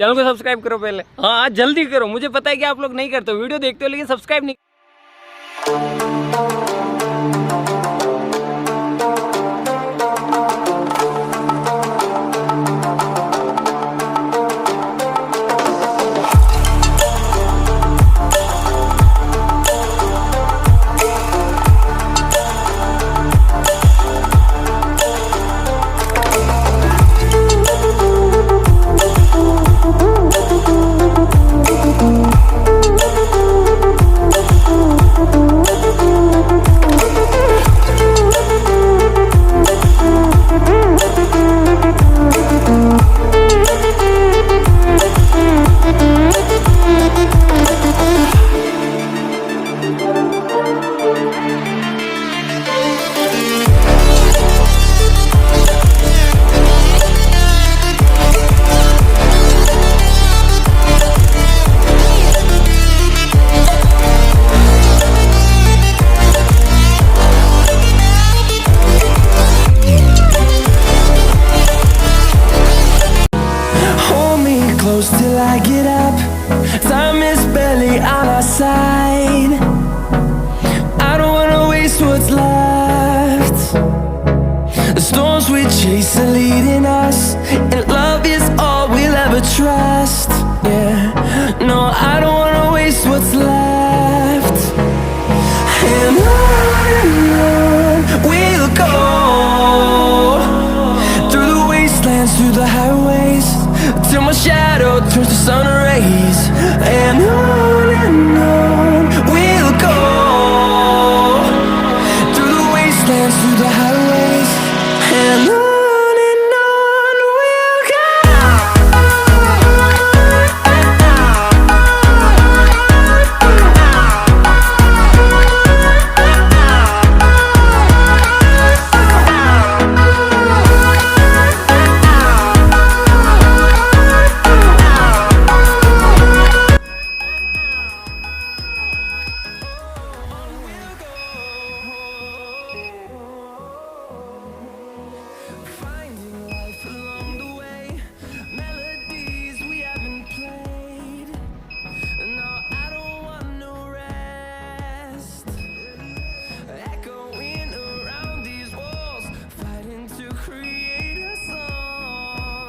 Channel को subscribe करो पहले। हाँ जल्दी करो, मुझे पता है कि आप लोग नहीं करते हो, वीडियो देखते हो लेकिन सब्सक्राइब नहीं। Till I get up, time is barely on our side. I don't wanna waste what's left. The storms we chase are leading us, and love is all we'll ever trust. Yeah, no, I don't wanna waste what's left. And on we'll go.